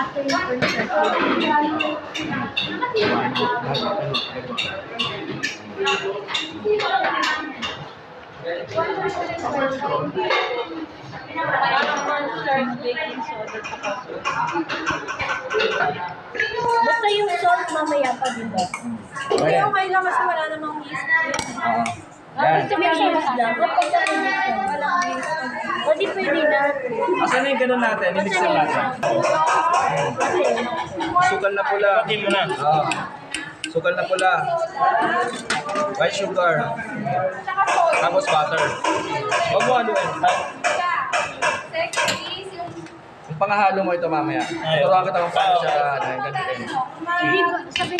Basta yung salt mamaya pa, di ba? Okay. Okay lang kasi wala namang yeast. Oo. Yan. Gusto mo yung yeast lang? Kapag sa yeast lang, walang yeast. O di pwede na. Asan na yung ganun natin? I-mix na natin. Sukal na pula. Pati mo na. Oo. Sukal na pula. White sugar. Tapos butter. Huwag mo haluin. Yung pangahalo mo ito mamaya. Turuan kita kung paano siya gamitin. Hindi ba? Sabi.